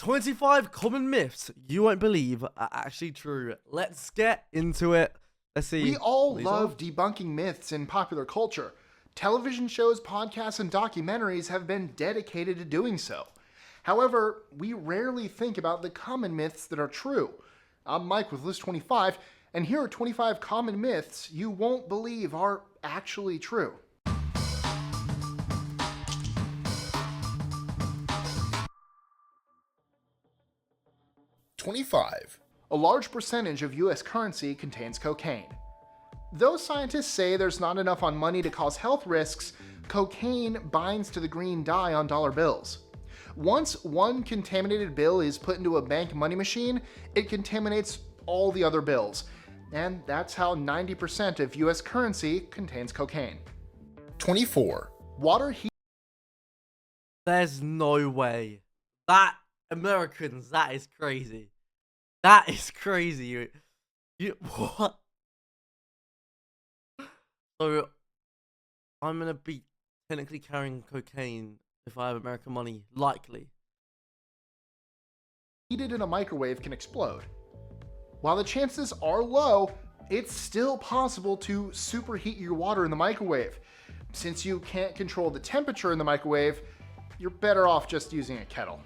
25 common myths you won't believe are actually true. Let's get into it. Let's see. We all love debunking myths in popular culture. Television shows, podcasts, and documentaries have been dedicated to doing so. However, we rarely think about the common myths that are true. I'm Mike with List 25, and here are 25 common myths you won't believe are actually true. A large percentage of U.S. currency contains cocaine. Though scientists say there's not enough on money to cause health risks, cocaine binds to the green dye on dollar bills. Once one contaminated bill is put into a bank money machine, it contaminates all the other bills. And that's how 90% of U.S. currency contains cocaine. 24. Water heat. There's no way. Americans, that is crazy. That is crazy. What? So, I'm going to be technically carrying cocaine if I have American money, likely. Heated in a microwave can explode. While the chances are low, it's still possible to superheat your water in the microwave. Since you can't control the temperature in the microwave, you're better off just using a kettle.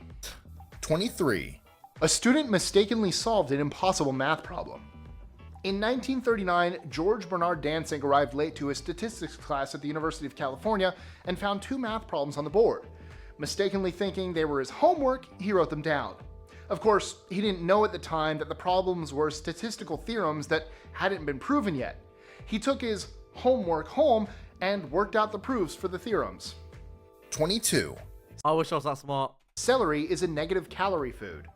23. A student mistakenly solved an impossible math problem. In 1939, George Bernard Danzig arrived late to a statistics class at the University of California and found two math problems on the board. Mistakenly thinking they were his homework, he wrote them down. Of course, he didn't know at the time that the problems were statistical theorems that hadn't been proven yet. He took his homework home and worked out the proofs for the theorems. 22. I wish I was that smart. Celery is a negative calorie food.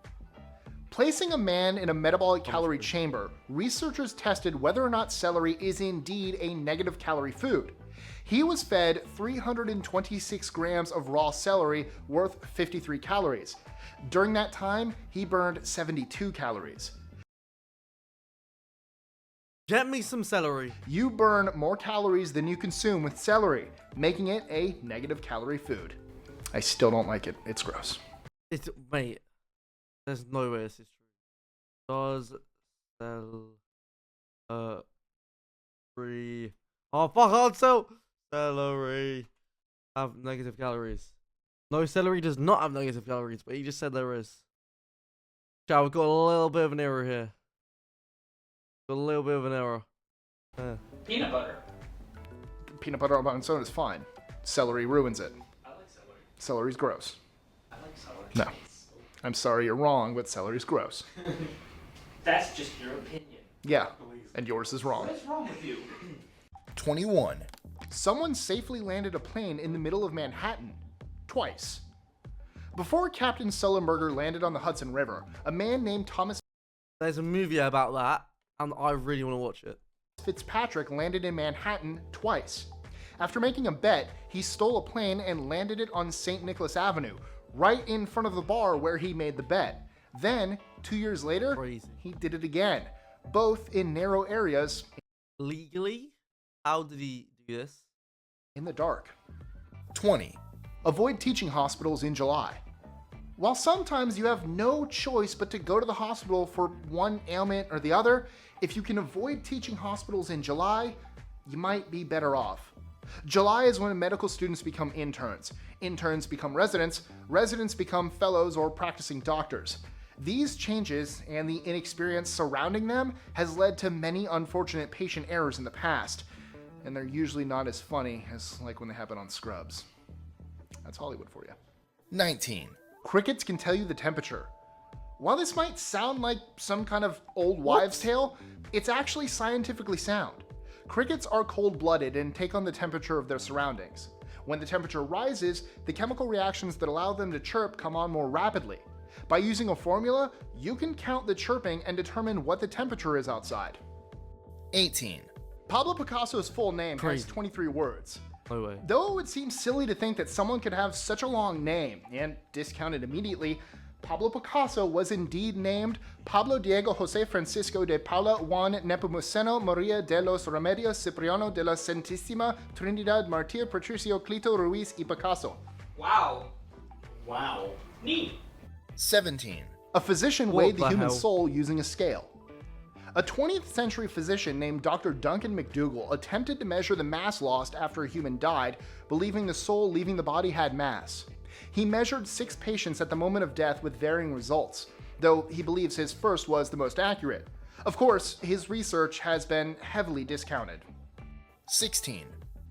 Placing a man in a metabolic calorie chamber, researchers tested whether or not celery is indeed a negative calorie food. He was fed 326 grams of raw celery worth 53 calories. During that time, he burned 72 calories. Get me some celery. You burn more calories than you consume with celery, making it a negative calorie food. I still don't like it. It's gross. Mate, there's no way this is true. Does celery... Oh, fuck, I'll sell celery have negative calories. No, celery does not have negative calories, but he just said there is. Ciao, we've got a little bit of an error here. Got a little bit of an error. Peanut butter. Peanut butter on its own is fine. Celery ruins it. I like celery. Celery's gross. I like celery. No. I'm sorry you're wrong, but celery's gross. That's just your opinion. Yeah, and yours is wrong. What is wrong with you? 21. Someone safely landed a plane in the middle of Manhattan. Twice. Before Captain Sullenberger landed on the Hudson River, a man named Thomas There's a movie about that, and I really want to watch it. Fitzpatrick landed in Manhattan twice. After making a bet, he stole a plane and landed it on St. Nicholas Avenue, right in front of the bar where he made the bet. Then, 2 years later, Crazy. he did it again, both in narrow areas Legally? How did he do this? in the dark. 20. Avoid teaching hospitals in July. While sometimes you have no choice but to go to the hospital for one ailment or the other, if you can avoid teaching hospitals in July, you might be better off. July is when medical students become interns. Interns become residents. Residents become fellows or practicing doctors. These changes and the inexperience surrounding them has led to many unfortunate patient errors in the past. And they're usually not as funny as like when they happen on Scrubs. That's Hollywood for you. 19. Crickets can tell you the temperature. While this might sound like some kind of old wives' tale, it's actually scientifically sound. Crickets are cold-blooded and take on the temperature of their surroundings. When the temperature rises, the chemical reactions that allow them to chirp come on more rapidly. By using a formula, you can count the chirping and determine what the temperature is outside. 18. Pablo Picassos' full name has Crazy. 23 words. No way. Though it would seem silly to think that someone could have such a long name and discount it immediately, Pablo Picasso was indeed named Pablo Diego José Francisco de Paula Juan Nepomuceno Maria de los Remedios Cipriano de la Santísima Trinidad Martir Patricio Clito Ruiz y Picasso. Wow. Wow. Neat. 17. A physician What weighed the the human hell? soul using a scale. A 20th century physician named Dr. Duncan McDougall attempted to measure the mass lost after a human died, believing the soul leaving the body had mass. He measured 6 patients at the moment of death with varying results, though he believes his first was the most accurate. Of course, his research has been heavily discounted. 16.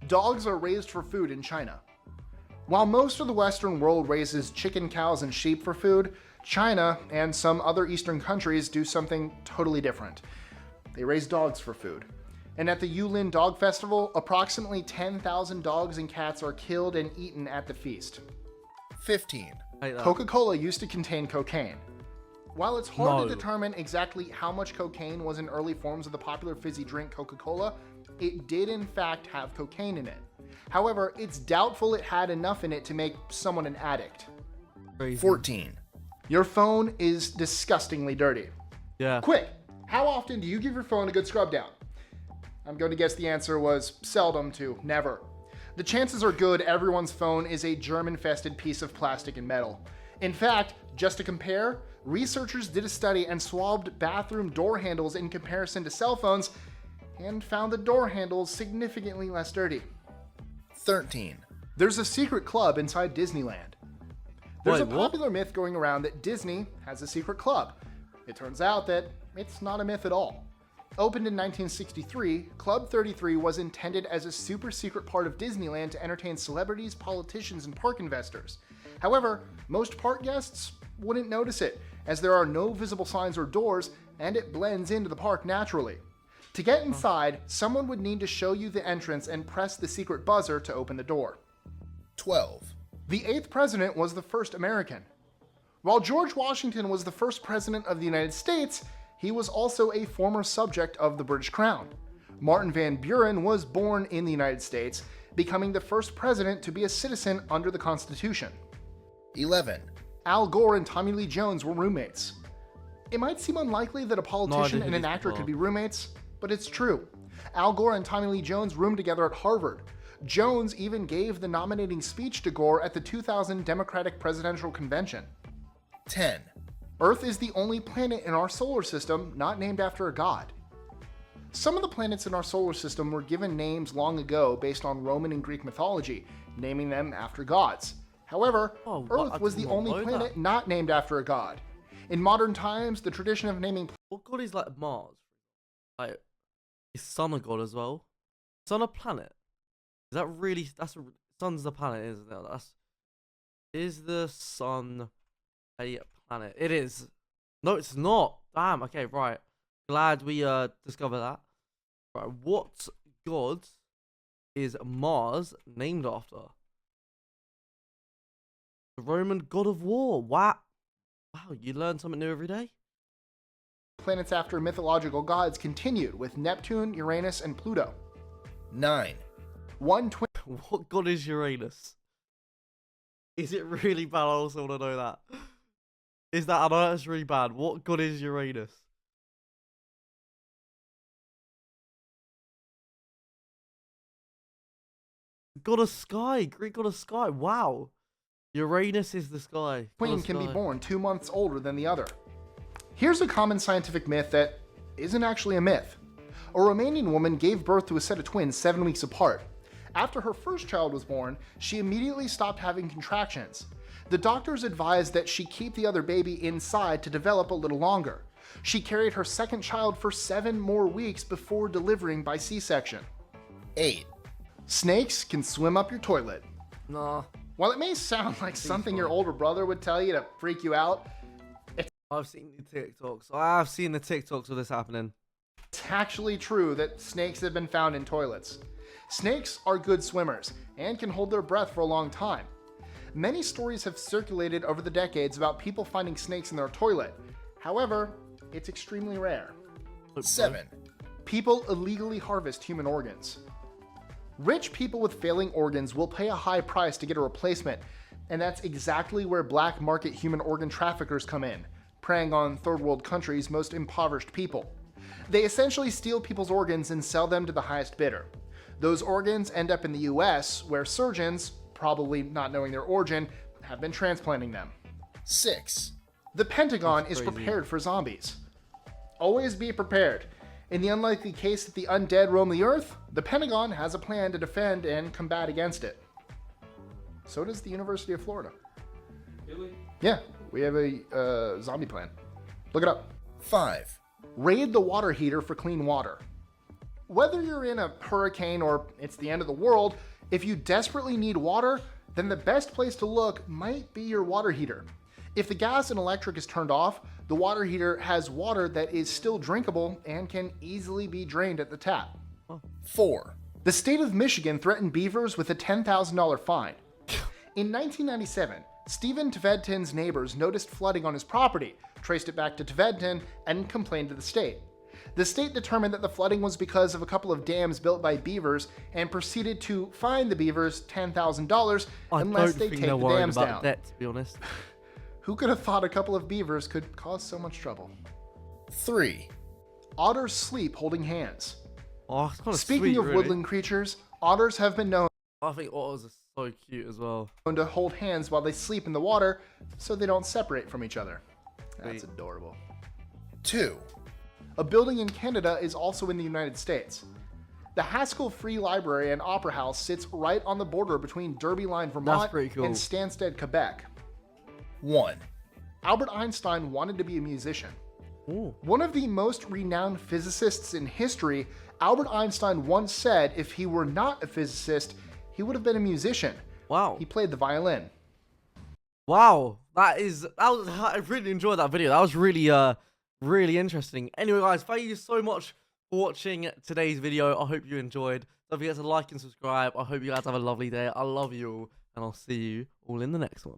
Dogs are raised for food in China. While most of the Western world raises chicken, cows, and sheep for food, China and some other Eastern countries do something totally different. They raise dogs for food. And at the Yulin Dog Festival, approximately 10,000 dogs and cats are killed and eaten at the feast. 15. Hate that. Coca-Cola used to contain cocaine. While it's hard No. to determine exactly how much cocaine was in early forms of the popular fizzy drink Coca-Cola, it did in fact have cocaine in it. However, it's doubtful it had enough in it to make someone an addict. Crazy. 14. Your phone is disgustingly dirty. Yeah. Quick, how often do you give your phone a good scrub down? I'm going to guess the answer was seldom to never. The chances are good everyone's phone is a germ-infested piece of plastic and metal. In fact, just to compare, researchers did a study and swabbed bathroom door handles in comparison to cell phones and found the door handles significantly less dirty. 13. There's a secret club inside Disneyland. There's Wait, a what? popular myth going around that Disney has a secret club. It turns out that it's not a myth at all. Opened in 1963, Club 33 was intended as a super secret part of Disneyland to entertain celebrities, politicians, and park investors. However, most park guests wouldn't notice it, as there are no visible signs or doors, and it blends into the park naturally. To get inside, someone would need to show you the entrance and press the secret buzzer to open the door. 12. The 8th president was the first American. While George Washington was the first president of the United States, he was also a former subject of the British Crown. Martin Van Buren was born in the United States, becoming the first president to be a citizen under the Constitution. 11. Al Gore and Tommy Lee Jones were roommates. It might seem unlikely that a politician didn't and an think actor so. could be roommates, but it's true. Al Gore and Tommy Lee Jones roomed together at Harvard. Jones even gave the nominating speech to Gore at the 2000 Democratic Presidential Convention. 10. Earth is the only planet in our solar system not named after a god. Some of the planets in our solar system were given names long ago based on Roman and Greek mythology, naming them after gods. However, Oh, what? I Earth was did the not only know planet that. not named after a god. In modern times, the tradition of naming What god is like Mars? Like, is Sun a god as well? Sun a planet? Is that really? Sun's the planet, isn't it? Is the sun a planet? It is. No, it's not. Damn. Okay, right. Glad we discovered that. Right. What god is Mars named after? The Roman god of war. Wow. Wow, you learn something new every day. planets after mythological gods continued with Neptune, Uranus, and Pluto. 9. One twin What god is Uranus? Is it really bad? I also want to know that. Is that? I know that's really bad. What god is Uranus? God of sky, Greek god of sky. Wow. Uranus is the sky. God twin of can be sky. born 2 months older than the other. Here's a common scientific myth that isn't actually a myth. A Romanian woman gave birth to a set of twins 7 weeks apart. After her first child was born, she immediately stopped having contractions. The doctors advised that she keep the other baby inside to develop a little longer. She carried her second child for 7 more weeks before delivering by C-section. 8. Snakes can swim up your toilet. Nah. While it may sound like something your older brother would tell you to freak you out, I've seen the TikToks. I've seen the TikToks of this happening. it's actually true that snakes have been found in toilets. Snakes are good swimmers and can hold their breath for a long time. Many stories have circulated over the decades about people finding snakes in their toilet. However, it's extremely rare. 7. People illegally harvest human organs. Rich people with failing organs will pay a high price to get a replacement, and that's exactly where black market human organ traffickers come in, preying on third world countries' most impoverished people. They essentially steal people's organs and sell them to the highest bidder. Those organs end up in the US, where surgeons, probably not knowing their origin, have been transplanting them. 6. The Pentagon That's is crazy. prepared for zombies. Always be prepared. In the unlikely case that the undead roam the earth, the Pentagon has a plan to defend and combat against it. So does the University of Florida. Really? Yeah, we have a zombie plan. Look it up. 5, Raid the water heater for clean water. Whether you're in a hurricane or it's the end of the world, if you desperately need water, then the best place to look might be your water heater. If the gas and electric is turned off, the water heater has water that is still drinkable and can easily be drained at the tap. 4, The state of Michigan threatened Beavers with a $10,000 fine. In 1997, Stephen Tvedten's neighbors noticed flooding on his property, traced it back to Tvedten, and complained to the state. The state determined that the flooding was because of a couple of dams built by beavers and proceeded to fine the beavers $10,000 unless they take the dams down. Debt, to be honest. Who could have thought a couple of beavers could cause so much trouble? 3, Otters sleep holding hands. Oh, it's kind of Speaking sweet, of really. woodland creatures, otters have been known I think otters are so cute as well. to hold hands while they sleep in the water so they don't separate from each other. That's Sweet. adorable. 2, A building in Canada is also in the United States. The Haskell Free Library and Opera House sits right on the border between Derby Line, Vermont pretty cool. and Stansted, Quebec. 1, Albert Einstein wanted to be a musician. Ooh. One of the most renowned physicists in history, Albert Einstein once said if he were not a physicist, he would have been a musician. Wow. He played the violin. Wow. I really enjoyed that video. That was really interesting. Anyway, guys, thank you so much for watching today's video. I hope you enjoyed. Don't forget to like and subscribe. I hope you guys have a lovely day. I love you all, and I'll see you all in the next one.